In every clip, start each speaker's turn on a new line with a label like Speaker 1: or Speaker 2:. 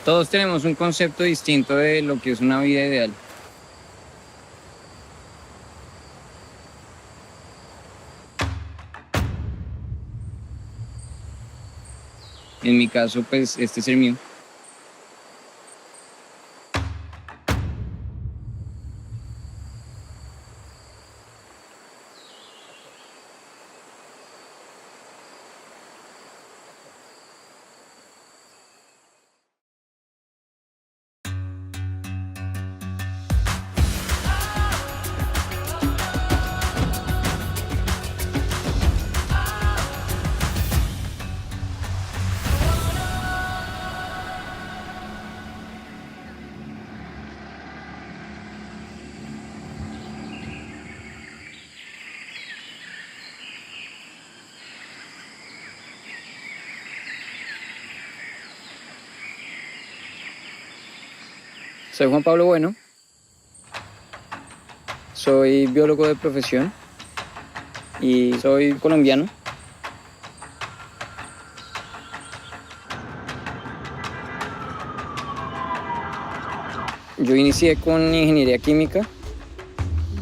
Speaker 1: Todos tenemos un concepto distinto de lo que es una vida ideal. En mi caso, pues este es el mío. Soy Juan Pablo Bueno, soy biólogo de profesión y soy colombiano. Yo inicié con ingeniería química.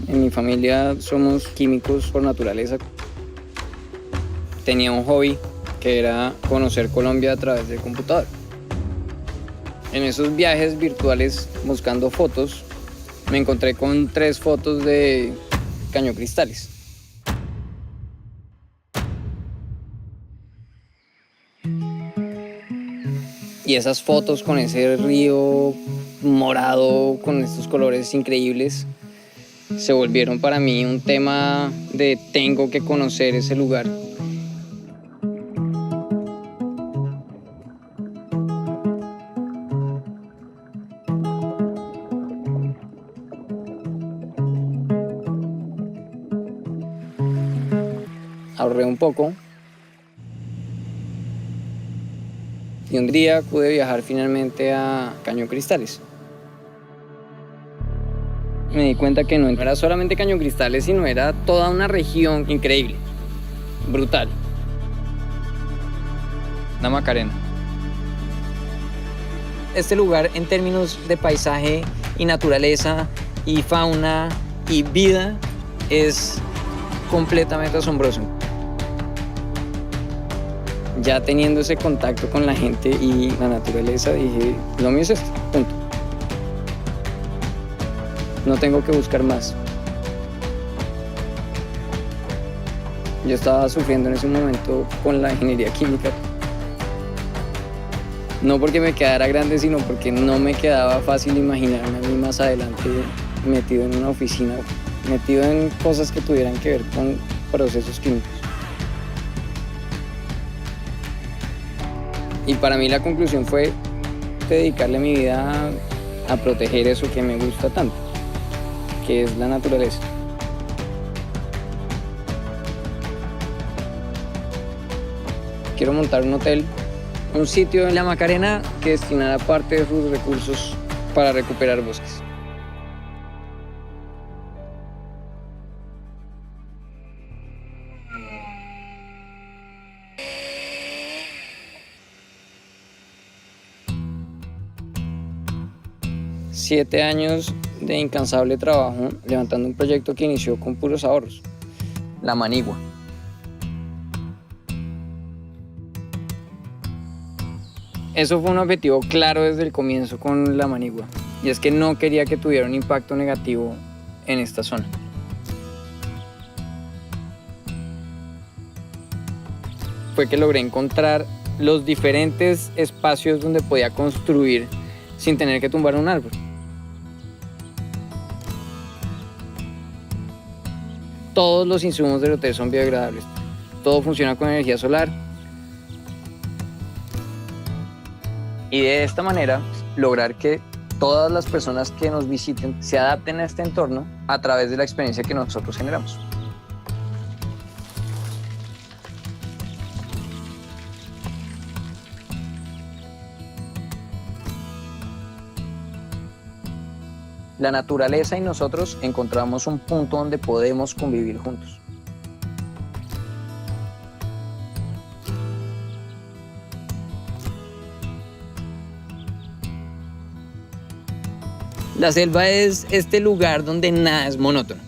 Speaker 1: En mi familia somos químicos por naturaleza. Tenía un hobby que era conocer Colombia a través del computador. En esos viajes virtuales buscando fotos, me encontré con 3 fotos de cañocristales. Y esas fotos con ese río morado, con estos colores increíbles, se volvieron para mí un tema de tengo que conocer ese lugar. Ahorré un poco y un día pude viajar finalmente a Cañocristales. Me di cuenta que no era solamente Cañocristales, sino era toda una región increíble, brutal. La Macarena. Este lugar en términos de paisaje y naturaleza y fauna y vida es completamente asombroso. Ya teniendo ese contacto con la gente y la naturaleza, dije, lo mío es esto, punto. No tengo que buscar más. Yo estaba sufriendo en ese momento con la ingeniería química. No porque me quedara grande, sino porque no me quedaba fácil imaginarme a mí más adelante metido en una oficina, metido en cosas que tuvieran que ver con procesos químicos. Y para mí la conclusión fue dedicarle mi vida a proteger eso que me gusta tanto, que es la naturaleza. Quiero montar un hotel, un sitio en la Macarena que destinara parte de sus recursos para recuperar bosques. Siete años de incansable trabajo levantando un proyecto que inició con puros ahorros, la manigua. Eso fue un objetivo claro desde el comienzo con la manigua, y es que no quería que tuviera un impacto negativo en esta zona. Fue que logré encontrar los diferentes espacios donde podía construir sin tener que tumbar un árbol. Todos los insumos del hotel son biodegradables. Todo funciona con energía solar. Y de esta manera lograr que todas las personas que nos visiten se adapten a este entorno a través de la experiencia que nosotros generamos. La naturaleza y nosotros encontramos un punto donde podemos convivir juntos. La selva es este lugar donde nada es monótono.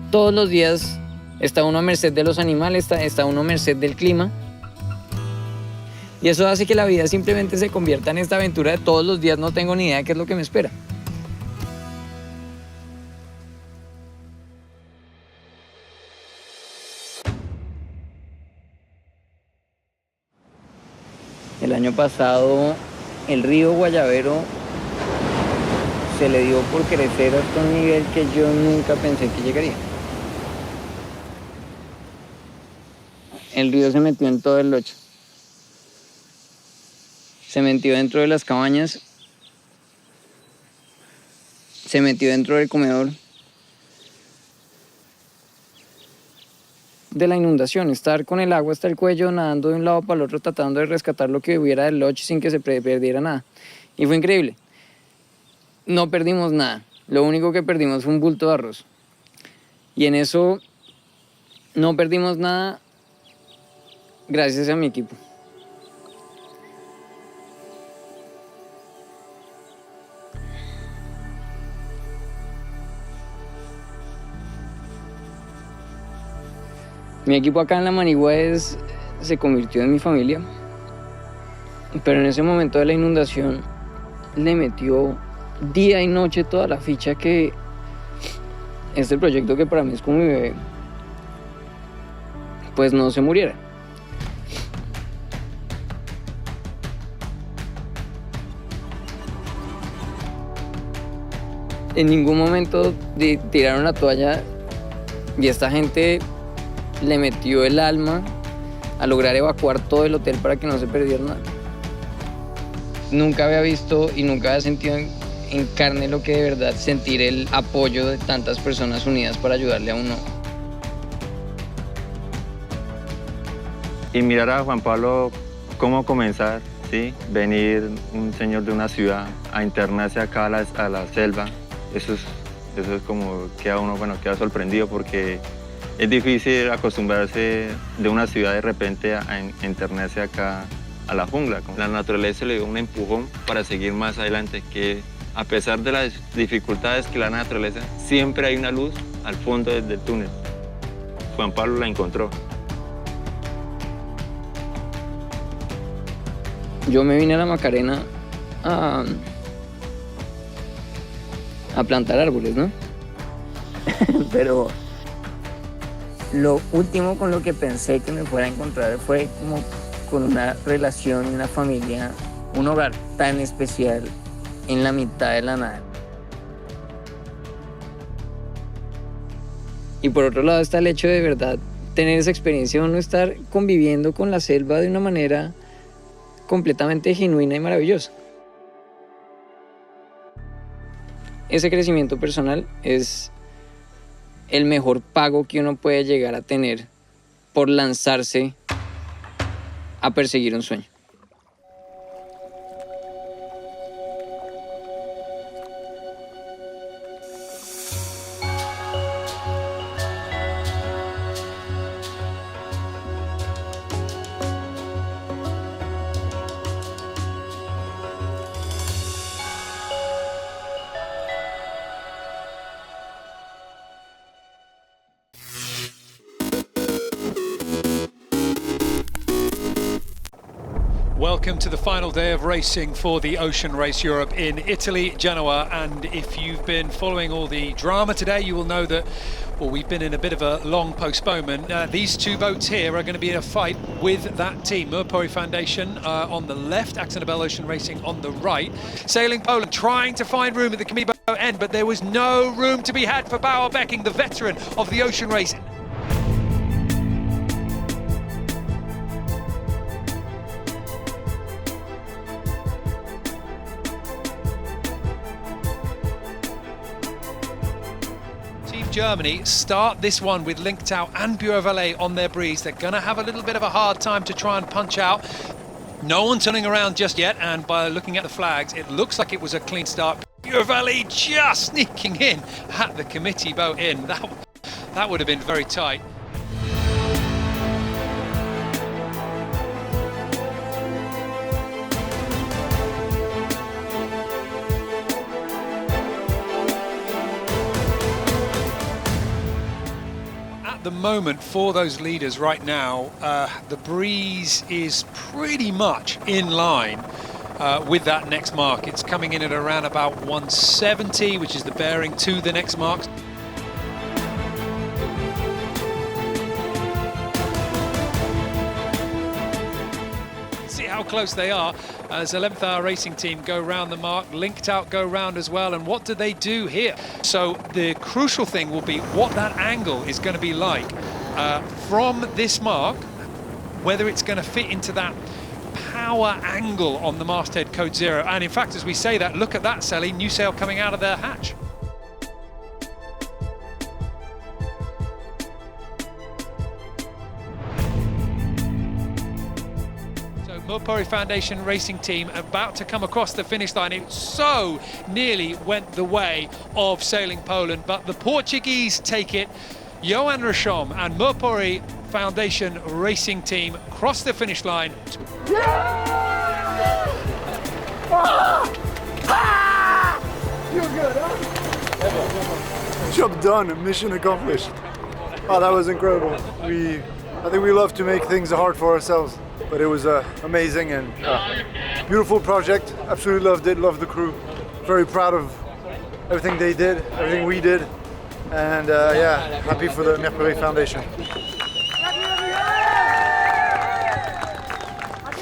Speaker 1: Todos los días está uno a merced de los animales, está uno a merced del clima. Y eso hace que la vida simplemente se convierta en esta aventura de todos los días. No tengo ni idea de qué es lo que me espera. El año pasado el río Guayabero se le dio por crecer hasta un nivel que yo nunca pensé que llegaría. El río se metió en todo el locho. Se metió dentro de las cabañas. Se metió dentro del comedor. De la inundación, estar con el agua hasta el cuello, nadando de un lado para el otro, tratando de rescatar lo que hubiera del loche sin que se perdiera nada. Y fue increíble. No perdimos nada. Lo único que perdimos fue un bulto de arroz. Y en eso no perdimos nada gracias a mi equipo. Mi equipo acá en La Manigua se convirtió en mi familia, pero en ese momento de la inundación le metió día y noche toda la ficha que este proyecto, que para mí es como mi bebé, pues no se muriera. En ningún momento tiraron la toalla y esta gente le metió el alma a lograr evacuar todo el hotel para que no se perdiera nada. Nunca había visto y nunca había sentido en carne lo que de verdad sentir el apoyo de tantas personas unidas para ayudarle a uno.
Speaker 2: Y mirar a Juan Pablo cómo comenzar, ¿sí? Venir un señor de una ciudad a internarse acá a la selva, eso es como queda uno, bueno, queda sorprendido porque es difícil acostumbrarse de una ciudad de repente a internarse acá a la jungla. La naturaleza le dio un empujón para seguir más adelante, que a pesar de las dificultades que la naturaleza, siempre hay una luz al fondo del túnel. Juan Pablo la encontró.
Speaker 1: Yo me vine a la Macarena a plantar árboles, ¿no? Pero lo último con lo que pensé que me fuera a encontrar fue como con una relación, una familia, un hogar tan especial en la mitad de la nada. Y por otro lado está el hecho de verdad tener esa experiencia de uno estar conviviendo con la selva de una manera completamente genuina y maravillosa. Ese crecimiento personal es el mejor pago que uno puede llegar a tener por lanzarse a perseguir un sueño.
Speaker 3: Welcome to the final day of racing for the Ocean Race Europe in Italy, Genoa. And if you've been following all the drama today, you will know that, well, we've been in a bit of a long postponement. These two boats here are going to be in a fight with that team. Murpori Foundation on the left, AkzoNobel Ocean Racing on the right. Sailing Poland trying to find room at the Kamibo end, but there was no room to be had for Bauer Becking, the veteran of the Ocean Race. Germany start this one with Lingtao and Bureau Valet on their breeze. They're going to have a little bit of a hard time to try and punch out. No one turning around just yet, and by looking at the flags, it looks like it was a clean start. Bureau Valet just sneaking in at the committee boat in. That would have been very tight. the moment for those leaders right now, the breeze is pretty much in line with that next mark. It's coming in at around about 170, which is the bearing to the next mark. See how close they are as 11th Hour Racing Team go round the mark, Linked Out go round as well. And what do they do here? So the crucial thing will be what that angle is going to be like from this mark, whether it's going to fit into that power angle on the masthead Code Zero. And in fact, as we say that, look at that, Sally, new sail coming out of their hatch. Murpuri Foundation Racing Team about to come across the finish line. It so nearly went the way of Sailing Poland, but the Portuguese take it. Johan Rashom and Murpuri Foundation Racing Team cross the finish line.
Speaker 4: You're good, huh? Job done, mission accomplished. Oh, that was incredible. I think we love to make things hard for ourselves. But it was amazing and beautiful project. Absolutely loved it, loved the crew. Very proud of everything they did, everything we did. And yeah, happy for the Murpuri Foundation.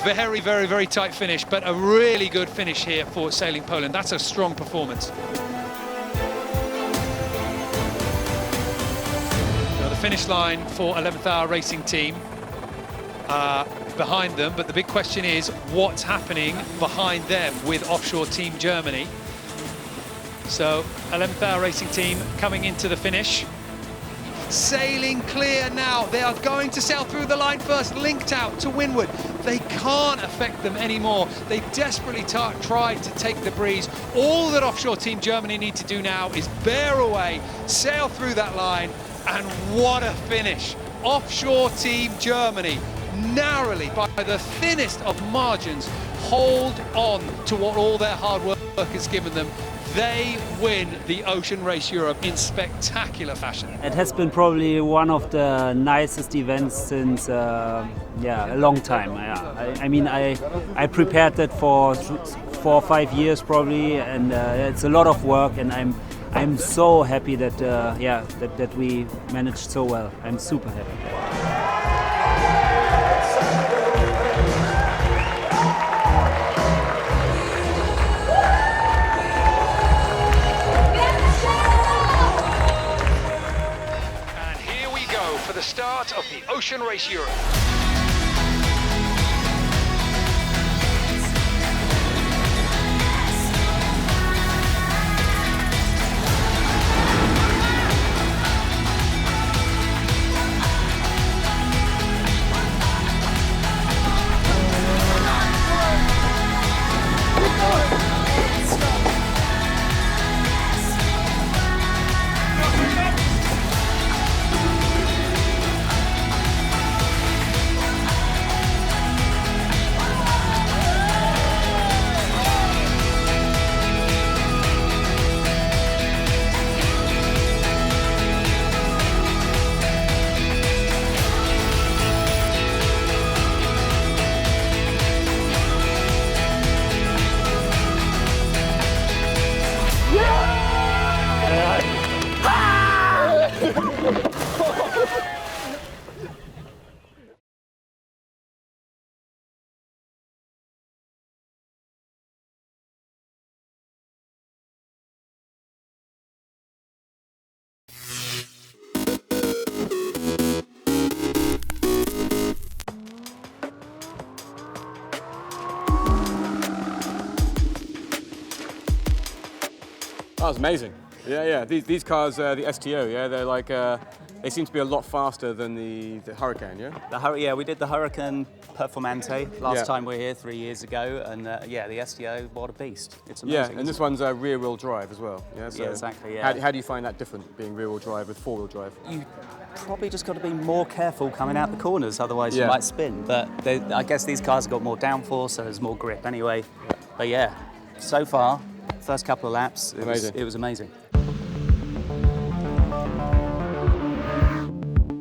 Speaker 3: Very, very, very tight finish, but a really good finish here for Sailing Poland. That's a strong performance. Now the finish line for 11th Hour Racing Team. Behind them, but the big question is what's happening behind them with Offshore Team Germany. So 11th Hour Racing Team coming into the finish, sailing clear now. They are going to sail through the line first, Linked Out to windward. They can't affect them anymore. They desperately tried to take the breeze. All that Offshore Team Germany need to do now is bear away, sail through that line, and what a finish. Offshore Team Germany narrowly, by the thinnest of margins, hold on to what all their hard work has given them. They win the Ocean Race Europe in spectacular fashion.
Speaker 5: It has been probably one of the nicest events since a long time. I mean, I prepared that for 4 or 5 years probably, and it's a lot of work, and I'm so happy that that we managed so well. I'm super happy.
Speaker 3: The start of the Ocean Race Europe.
Speaker 6: That was amazing. Yeah. These cars, the STO, yeah, they're like, they seem to be a lot faster than the Hurricane, yeah?
Speaker 7: We did the Hurricane Performante last time we were here 3 years ago, and the STO, what a beast. It's amazing.
Speaker 6: Yeah, and this one's rear-wheel drive as well. Yeah, so
Speaker 7: yeah, exactly, yeah.
Speaker 6: How do you find that different, being rear-wheel drive with four-wheel drive?
Speaker 7: You probably just got to be more careful coming out the corners, otherwise you might spin. But I guess these cars have got more downforce, so there's more grip anyway. Yeah. But yeah, so far, first couple of laps, it was amazing.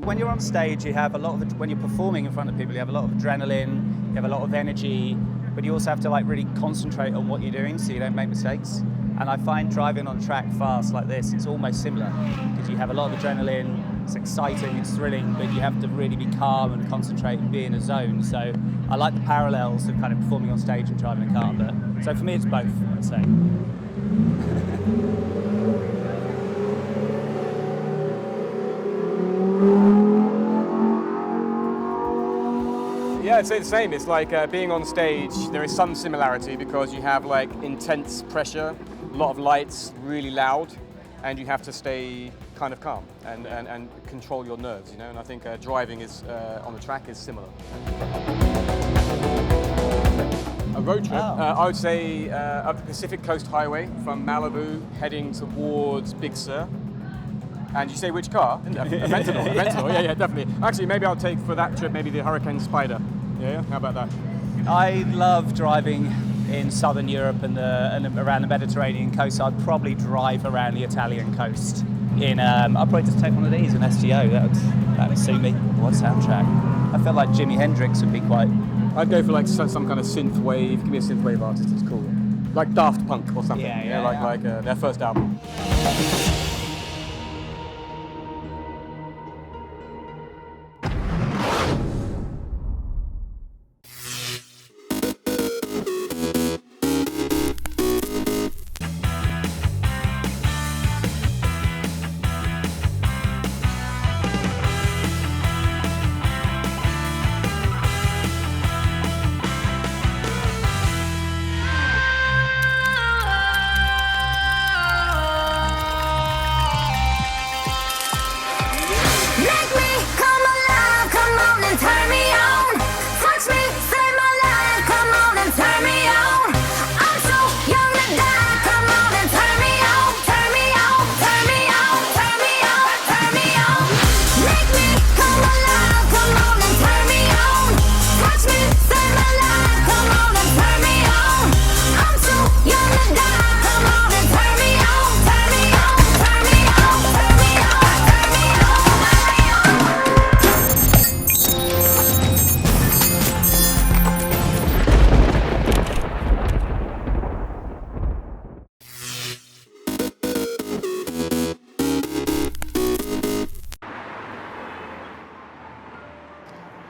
Speaker 7: when you're on stage, you have a lot of, when you're performing in front of people, you have a lot of adrenaline, you have a lot of energy, but you also have to like really concentrate on what you're doing so you don't make mistakes. And I find driving on a track fast like this, it's almost similar, because you have a lot of adrenaline, it's exciting, it's thrilling, but you have to really be calm and concentrate and be in a zone. So I like the parallels of kind of performing on stage and driving a car, but so for me it's both, I'd say.
Speaker 6: Yeah, I'd say the same. It's like being on stage, there is some similarity because you have like intense pressure, a lot of lights, really loud, and you have to stay kind of calm and control your nerves, you know, and I think driving is on the track is similar. A road trip, I would say up the Pacific Coast Highway from Malibu heading towards Big Sur. And you say which car? Aventador, Aventador, yeah, definitely. Actually, maybe I'll take for that trip maybe the Hurricane Spider. Yeah, how about that?
Speaker 7: I love driving in southern Europe and around the Mediterranean coast. I'd probably drive around the Italian coast. I'll probably just take one of these, an STO. That would suit me. What soundtrack? I feel like Jimi Hendrix would be quite.
Speaker 6: I'd go for like some kind of synth wave. Give me a synth wave artist. It's cool. Like Daft Punk or something.
Speaker 7: Yeah.
Speaker 6: Like their first album.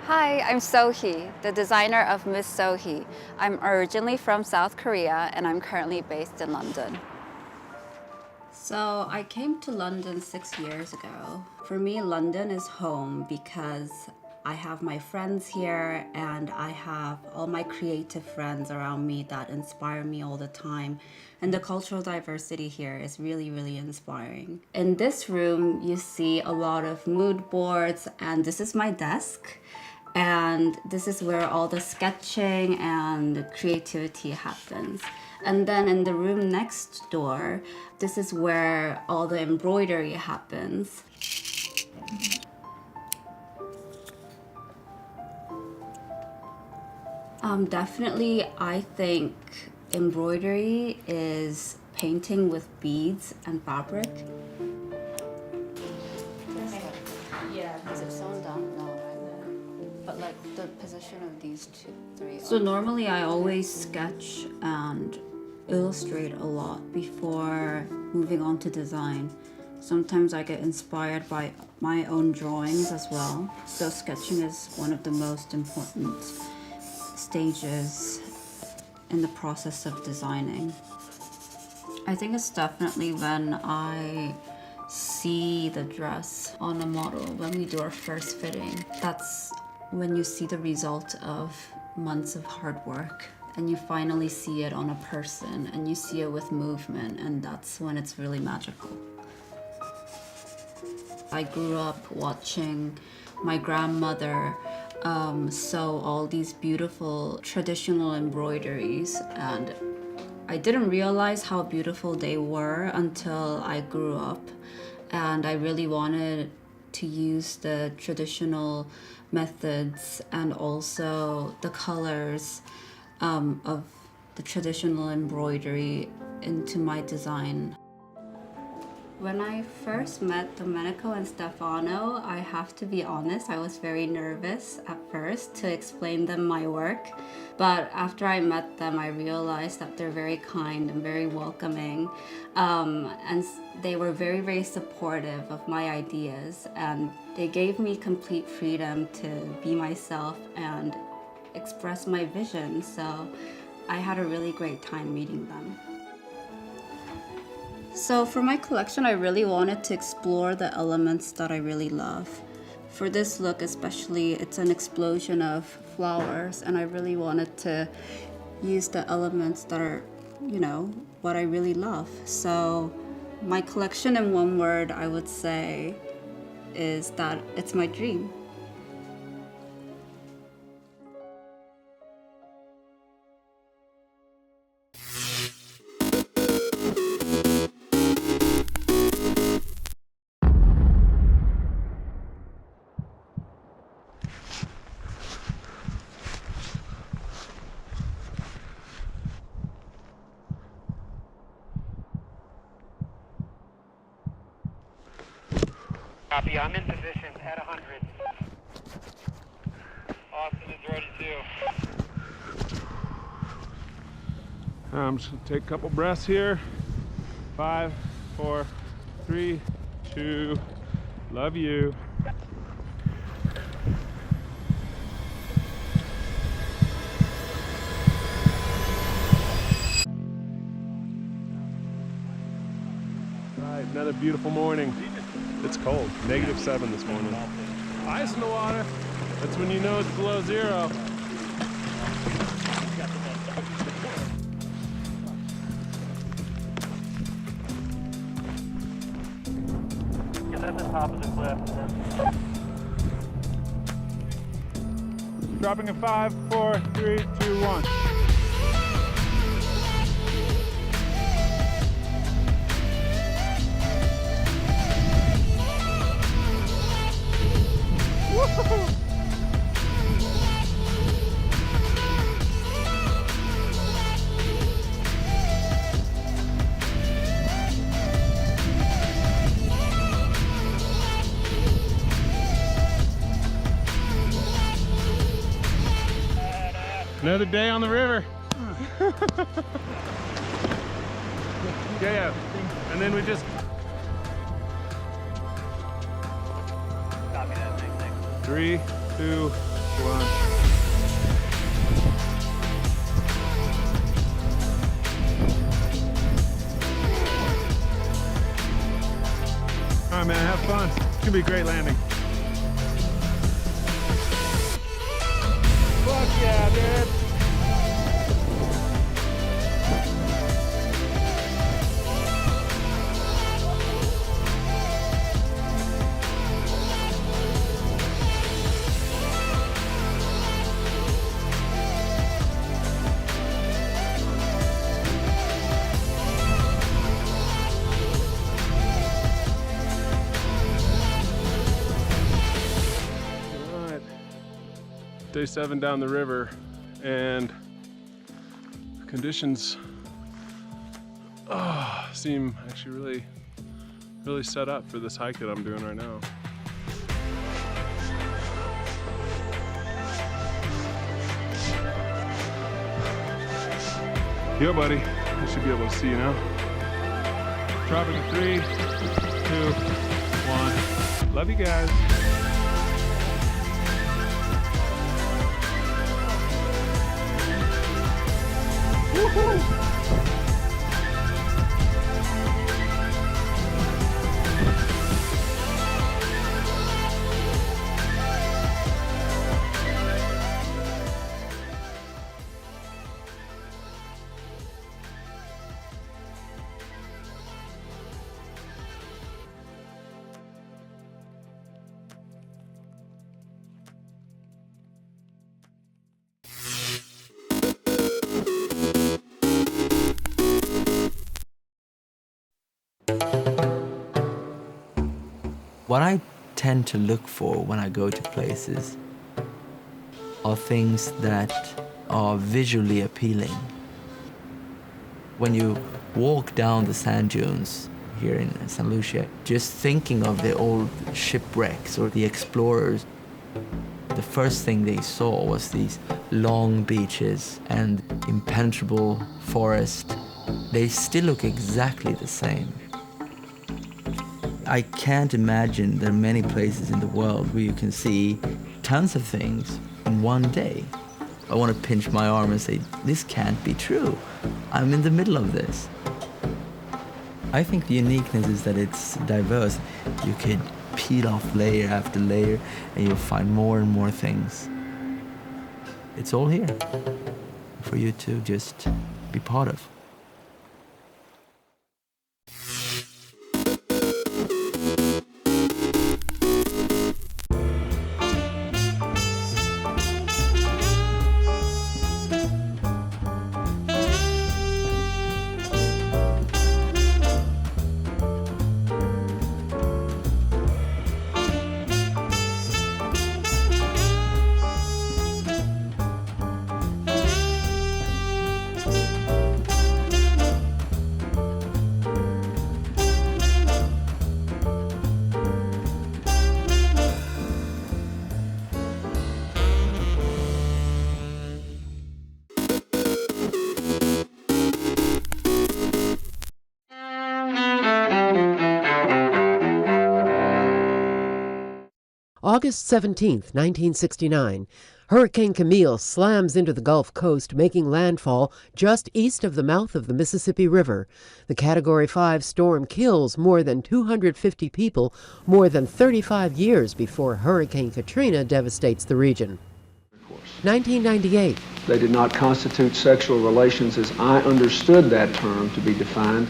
Speaker 8: Hi, I'm Sohee, the designer of Miss Sohee. I'm originally from South Korea and I'm currently based in London. So I came to London 6 years ago. For me, London is home because I have my friends here and I have all my creative friends around me that inspire me all the time. And the cultural diversity here is really, really inspiring. In this room, you see a lot of mood boards, and this is my desk. And this is where all the sketching and creativity happens. And then in the room next door, this is where all the embroidery happens. Definitely, I think embroidery is painting with beads and fabric. Yeah, is it sewn down? No, but like the position of these three. So normally I always sketch and illustrate a lot before moving on to design. Sometimes I get inspired by my own drawings as well. So sketching is one of the most important stages in the process of designing. I think it's definitely when I see the dress on a model, when we do our first fitting. That's when you see the result of months of hard work and you finally see it on a person and you see it with movement, and that's when it's really magical. I grew up watching my grandmother sew all these beautiful traditional embroideries, and I didn't realize how beautiful they were until I grew up, and I really wanted to use the traditional methods and also the colors of the traditional embroidery into my design. When I first met Domenico and Stefano, I have to be honest, I was very nervous at first to explain them my work. But after I met them, I realized that they're very kind and very welcoming. And they were very, very supportive of my ideas. And they gave me complete freedom to be myself and express my vision. So I had a really great time meeting them. So for my collection, I really wanted to explore the elements that I really love. For this look especially, it's an explosion of flowers, and I really wanted to use the elements that are, you know, what I really love. So my collection in one word, I would say, is that it's my dream.
Speaker 9: Copy, I'm in position at 100. Austin is ready too.
Speaker 10: I'm just gonna take a couple breaths here. 5, 4, 3, 2, love you. All right, another beautiful morning. It's cold, -7 this morning. Ice in the water, that's when you know it's below 0.
Speaker 9: Get at the top of the cliff.
Speaker 10: Dropping in 5, 4, 3, 2, 1. Another day on the river. Yeah, and then we just...
Speaker 9: Copy that, thanks.
Speaker 10: 3, 2, 1. All right, man, have fun. It's gonna be a great landing. Fuck yeah, dude. Day 7 down the river, and conditions seem actually really set up for this hike that I'm doing right now. Yo, buddy, I should be able to see you now. Dropping 3, 2, 1. Love you guys. Woohoo!
Speaker 11: What I tend to look for when I go to places are things that are visually appealing. When you walk down the sand dunes here in St. Lucia. Just thinking of the old shipwrecks or the explorers, the first thing they saw was these long beaches and impenetrable forest. They still look exactly the same. I can't imagine there are many places in the world where you can see tons of things in one day. I want to pinch my arm and say, this can't be true. I'm in the middle of this. I think the uniqueness is that it's diverse. You could peel off layer after layer and you'll find more and more things. It's all here for you to just be part of.
Speaker 12: August 17, 1969, Hurricane Camille slams into the Gulf Coast, making landfall just east of the mouth of the Mississippi River. The Category 5 storm kills more than 250 people, more than 35 years before Hurricane Katrina devastates the region. 1998.
Speaker 13: They did not constitute sexual relations as I understood that term to be defined.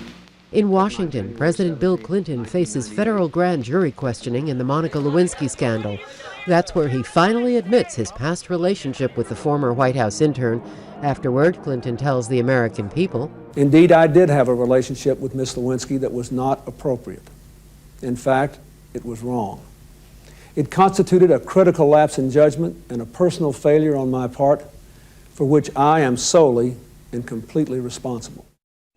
Speaker 12: In Washington, President Bill Clinton faces federal grand jury questioning in the Monica Lewinsky scandal. That's where he finally admits his past relationship with the former White House intern. Afterward, Clinton tells the American people,
Speaker 13: Indeed, I did have a relationship with Miss Lewinsky that was not appropriate. In fact, it was wrong. It constituted a critical lapse in judgment and a personal failure on my part for which I am solely and completely responsible.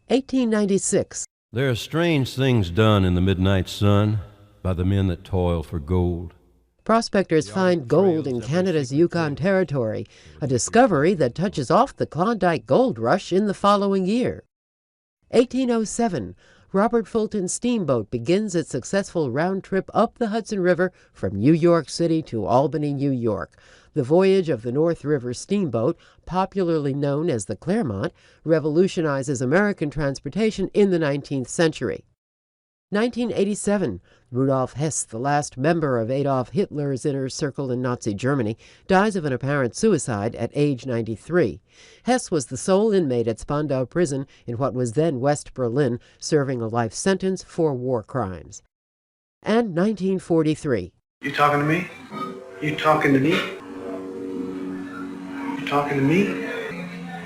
Speaker 12: 1896.
Speaker 14: There are strange things done in the midnight sun by the men that toil for gold.
Speaker 12: Prospectors find gold in Canada's Yukon Territory, a discovery that touches off the Klondike Gold Rush in the following year. 1807. Robert Fulton's steamboat begins its successful round trip up the Hudson River from New York City to Albany, New York. The voyage of the North River steamboat, popularly known as the Clermont, revolutionizes American transportation in the 19th century. 1987. Rudolf Hess, the last member of Adolf Hitler's inner circle in Nazi Germany, dies of an apparent suicide at age 93. Hess was the sole inmate at Spandau prison in what was then West Berlin, serving a life sentence for war crimes. And 1943.
Speaker 15: You talking to me? You talking to me? You talking to me?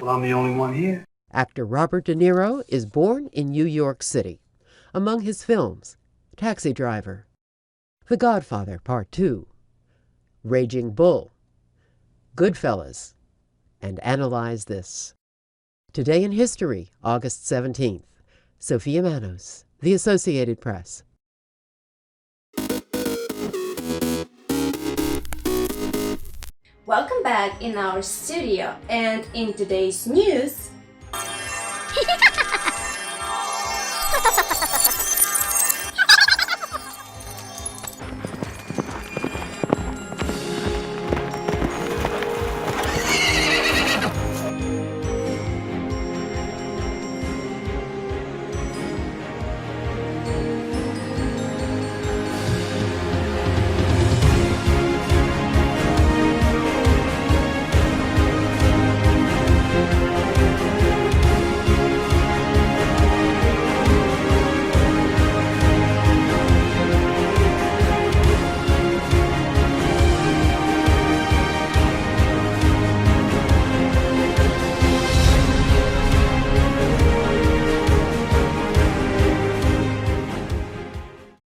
Speaker 15: Well, I'm the only one here.
Speaker 12: Actor Robert De Niro is born in New York City. Among his films, Taxi Driver, The Godfather Part 2, Raging Bull, Goodfellas, and Analyze This. Today in History, August 17th. Sophia Manos, The Associated Press.
Speaker 16: Welcome back in our studio, and in today's news,